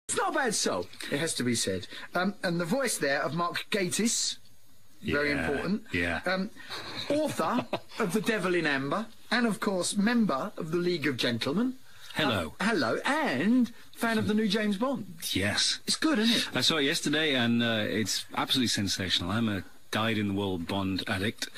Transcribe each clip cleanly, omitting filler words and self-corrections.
It's not a bad soul, it has to be said. And the voice there of Mark Gatiss, very important. Yeah. Author of The Devil in Amber, and of course member of the League of Gentlemen. Hello. Hello, and fan of the new James Bond. Yes. It's good, isn't it? I saw it yesterday, and it's absolutely sensational. I'm a dyed-in-the-wool Bond addict,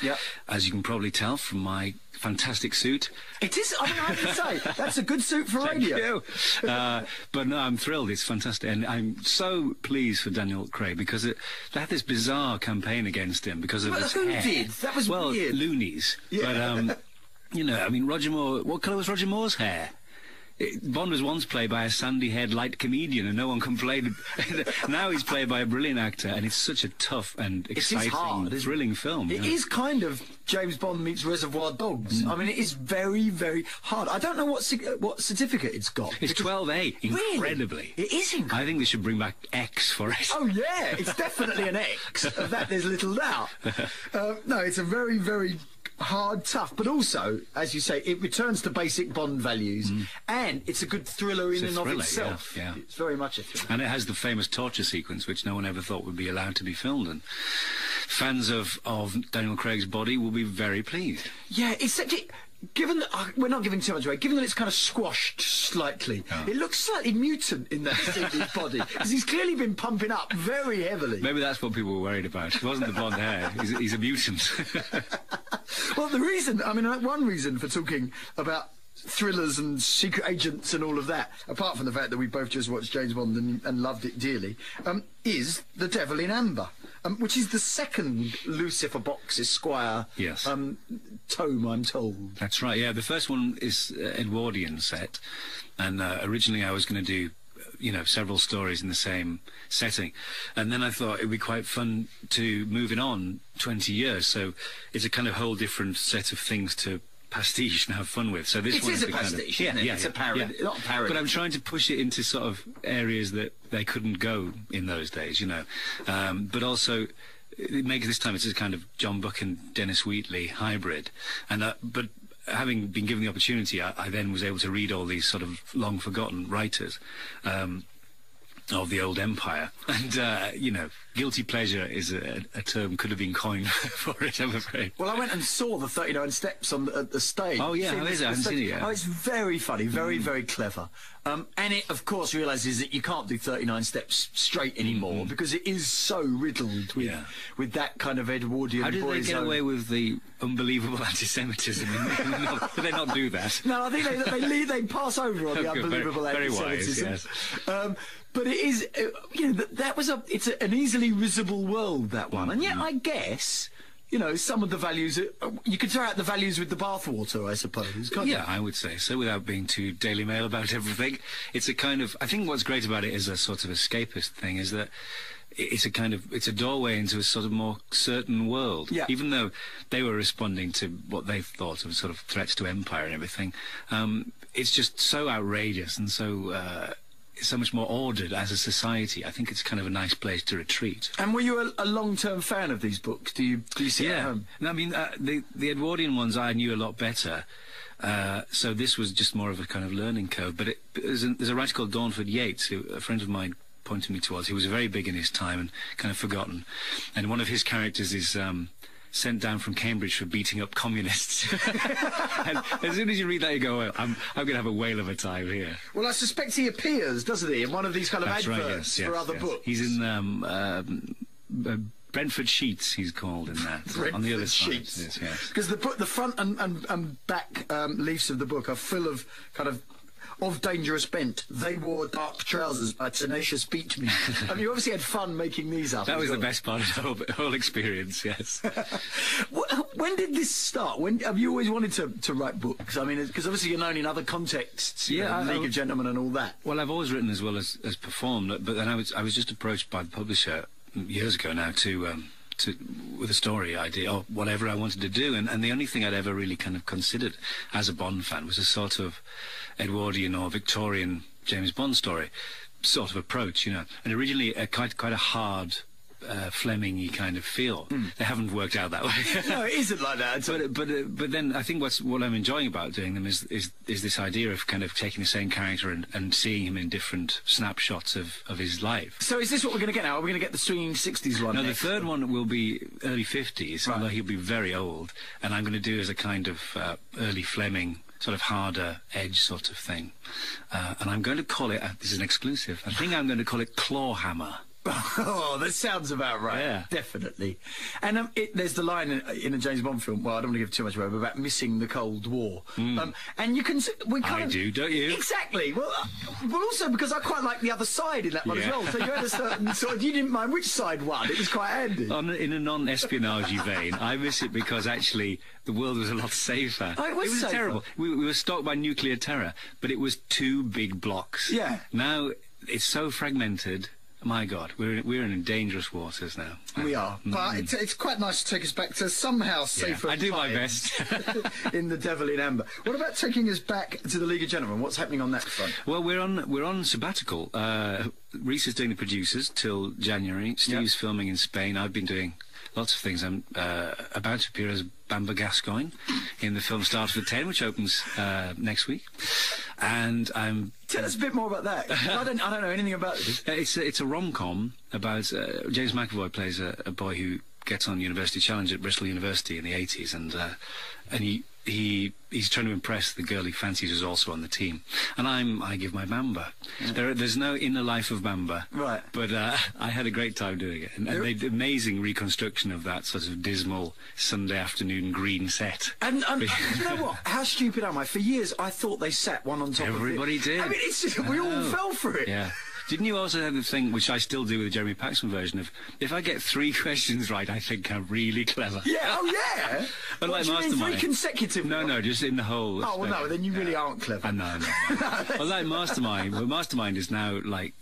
as you can probably tell from my fantastic suit. It is, I mean, I have to say, that's a good suit for radio. Thank you. But no, I'm thrilled. It's fantastic. And I'm so pleased for Daniel Craig, because they had this bizarre campaign against him because of his hair. Who did? That was weird. Loonies. Yeah. But, you know, I mean, Roger Moore, what colour was Roger Moore's hair? Bond was once played by a sandy-haired light comedian, and no one complained. Now he's played by a brilliant actor, and it's such a tough and exciting, thrilling film. It is kind of James Bond meets Reservoir Dogs. I mean, it is very, very hard. I don't know what certificate it's got. It's 12A, incredibly. Really? It is incredible. I think they should bring back X for it. Oh, yeah, it's definitely an X. Of that, there's little doubt. No, it's a very, very hard, tough, but also, as you say, it returns to basic Bond values, and it's a good thriller in and of itself. Yeah. It's very much a thriller. And it has the famous torture sequence, which no one ever thought would be allowed to be filmed, and fans of Daniel Craig's body will be very pleased. Yeah, it's such a... Given that, we're not giving too much away, given that it's kind of squashed slightly, it looks slightly mutant in that his body, because he's clearly been pumping up very heavily. Maybe that's what people were worried about. It wasn't the blonde hair. He's a mutant. Well, the reason, I mean, one reason for talking about thrillers and secret agents and all of that, apart from the fact that we both just watched James Bond and loved it dearly, is The Devil in Amber, which is the second Lucifer Box Esquire tome, I'm told. That's right, yeah. The first one is Edwardian set, and originally I was going to do, you know, several stories in the same setting, and then I thought it would be quite fun to move it on 20 years, so it's a kind of whole different set of things to pastiche and have fun with. So this one is a pastiche, isn't it? It's a parody, not a parody. But I'm trying to push it into sort of areas that they couldn't go in those days, you know. But also, it makes this time it's a kind of John Buck and Dennis Wheatley hybrid, and but having been given the opportunity, I then was able to read all these sort of long-forgotten writers of the old empire, and you know, guilty pleasure is a term could have been coined for it, I'm afraid. Well, I went and saw the 39 Steps at the stage. Oh yeah, how is it? I haven't seen it yet. Oh, it's very funny, very, very clever. And it, of course, realises that you can't do 39 Steps straight anymore because it is so riddled with that kind of Edwardian. How did they get away with the unbelievable anti-Semitism? Did they not do that? No, I think they pass over on the unbelievable anti-Semitism. Very wise, yes. But it is, you know, it's an easily risible world, that one. And yet, I guess, you know, some of the values, you could throw out the values with the bathwater, I suppose, can't you? Yeah, I would say so, without being too Daily Mail about everything. It's a kind of, I think what's great about it as a sort of escapist thing is that it's a doorway into a sort of more certain world. Yeah. Even though they were responding to what they thought of sort of threats to empire and everything, it's just so outrageous and so much more ordered as a society. I think it's kind of a nice place to retreat. And were you a long-term fan of these books? Do you see it at home? No, I mean, the Edwardian ones I knew a lot better, so this was just more of a kind of learning curve. But there's a writer called Dawnford Yates, who a friend of mine pointed me towards. He was very big in his time and kind of forgotten. And one of his characters is sent down from Cambridge for beating up communists. And as soon as you read that, you go, well, I'm going to have a whale of a time here. Well, I suspect he appears, doesn't he, in one of these kind of adverts for other books. He's in Brentford Sheets, he's called in that. On the other side. Because the front and back leaves of the book are full of kind of dangerous bent. They wore dark trousers by Tenacious Beach Men. I mean, you obviously had fun making these up. That was the best part of the whole experience, yes. When did this start? When have you always wanted to write books? I mean, because obviously you're known in other contexts, League of Gentlemen and all that. Well, I've always written as well as performed, but then I was just approached by the publisher years ago now with a story idea or whatever I wanted to do, and the only thing I'd ever really kind of considered as a Bond fan was a sort of Edwardian or Victorian James Bond story sort of approach, you know. And originally quite a hard Fleming-y kind of feel. They haven't worked out that way. No, it isn't like that. But then I think what I'm enjoying about doing them is this idea of kind of taking the same character and seeing him in different snapshots of his life. So is this what we're going to get now? Are we going to get the swinging 60s one? No, next? the third one will be early 50s, Right. although he'll be very old, and I'm going to do as a kind of early Fleming, sort of harder edge sort of thing. And I'm going to call it, this is an exclusive, I think I'm going to call it Clawhammer. Oh, that sounds about right. Yeah. Definitely. And there's the line in a James Bond film, well, I don't want to give too much away, but about missing the Cold War. And you can... I do, don't you? Exactly. Well, but also because I quite like the other side in that one as well. So you had a certain sort of... You didn't mind which side won. It was quite handy. In a non-espionage vein, I miss it because actually the world was a lot safer. Oh, it was safer. Terrible. We were stalked by nuclear terror, but it was two big blocks. Yeah. Now it's so fragmented. My God, we're in dangerous waters now. We are. But it's quite nice to take us back to somehow safer I do my times best. in the Devil in Amber. What about taking us back to the League of Gentlemen? What's happening on that front? Well, we're on sabbatical. Reese is doing the producers till January. Steve's filming in Spain. I've been doing lots of things. I'm about to appear as Bamba Gascoigne in the film Start of the 10, which opens next week. And I'm... Tell us a bit more about that. I don't know anything about this. It's a rom-com about... James McAvoy plays a boy who gets on University Challenge at Bristol University in the 80s, and he's trying to impress the girl he fancies who's also on the team. And I give my Bamba. There's no inner life of Bamba. Right. But I had a great time doing it. And they did amazing reconstruction of that sort of dismal Sunday afternoon green set. And you know what? How stupid am I? For years, I thought they sat one on top of it. Everybody did. I mean, it's just, we all fell for it. Yeah. Didn't you also have the thing, which I still do with the Jeremy Paxman version, of if I get 3 questions right, I think I'm really clever. Yeah, oh yeah. Unlike What, do you mean 3 Mastermind. consecutive? No, just in the whole. Oh, well, no, then you really aren't clever. No. Well, like Mastermind. Well, Mastermind is now like,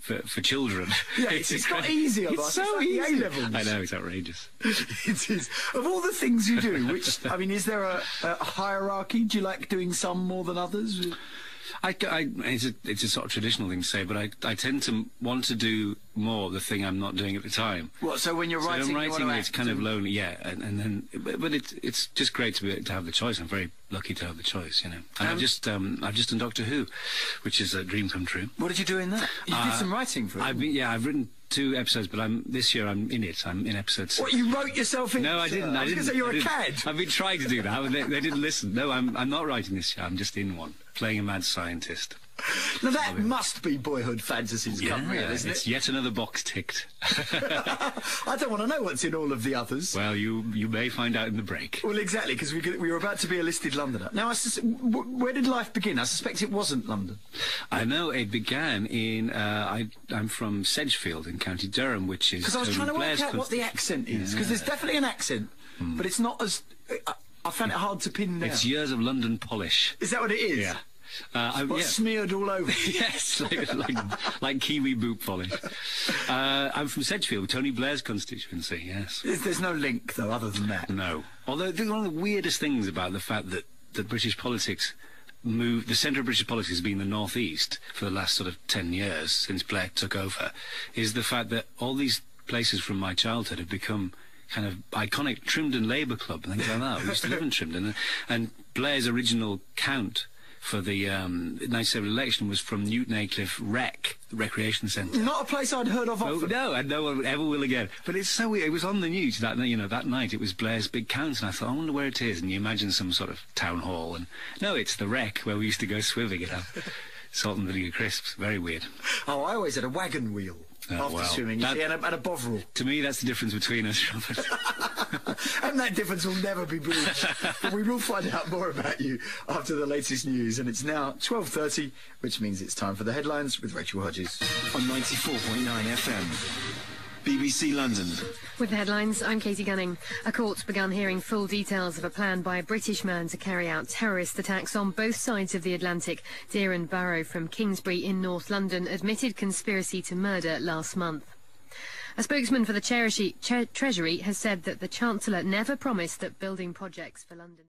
for children. Yeah, it's not easy. It's so easy. It's like the A-levels. I know, it's outrageous. It is. Of all the things you do, which, I mean, is there a hierarchy? Do you like doing some more than others? It's a sort of traditional thing to say, but I tend to want to do more the thing I'm not doing at the time. What? So when you're writing, I'm writing, you it's kind of lonely, yeah. And then, but it's just great to have the choice. I'm very lucky to have the choice, And I've just done Doctor Who, which is a dream come true. What did you do in that? You did some writing for it. I've written 2 episodes, but this year I'm in it. I'm in episode 6. What, you wrote yourself in? No, I didn't. I was going to say you're a cad. I've been trying to do that, but they didn't listen. No, I'm not writing this year. I'm just in one, playing a mad scientist. Now that must be boyhood fantasies come real, isn't it? It's yet another box ticked. I don't want to know what's in all of the others. Well, you may find out in the break. Well, exactly, because we were about to be a listed Londoner. Now, where did life begin? I suspect it wasn't London. I know it began in... I'm from Sedgefield in County Durham, which is... Because I was trying to work out what the accent is, because there's definitely an accent, but it's not as... I found it hard to pin down. It's years of London polish. Is that what it is? Yeah. Smeared all over? Yes, like Kiwi boot polish. I'm from Sedgefield, Tony Blair's constituency, yes. There's no link, though, other than that. No. Although one of the weirdest things about the fact that British politics the centre of British politics has been the North East for the last sort of 10 years since Blair took over, is the fact that all these places from my childhood have become kind of iconic. Trimdon Labour Club and things like that. We used to live in Trimdon, and Blair's original count for the 97 election was from Newton Aycliffe Rec, the recreation centre. Not a place I'd heard of often. No, and no one ever will again. But it's so weird. It was on the news that night. It was Blair's big count, and I thought, I wonder where it is. And you imagine some sort of town hall, and no, it's the Rec where we used to go swimming and have salt and vinegar crisps. Very weird. Oh, I always had a wagon wheel after swimming, you see, and a bovril. To me, that's the difference between us, Robert. And that difference will never be bridged. But we will find out more about you after the latest news. And it's now 12:30, which means it's time for the headlines with Rachel Hodges. On 94.9 FM. BBC London. With the headlines, I'm Katie Gunning. A court's begun hearing full details of a plan by a British man to carry out terrorist attacks on both sides of the Atlantic. Deeran Barrow from Kingsbury in North London admitted conspiracy to murder last month. A spokesman for the Treasury has said that the Chancellor never promised that building projects for London...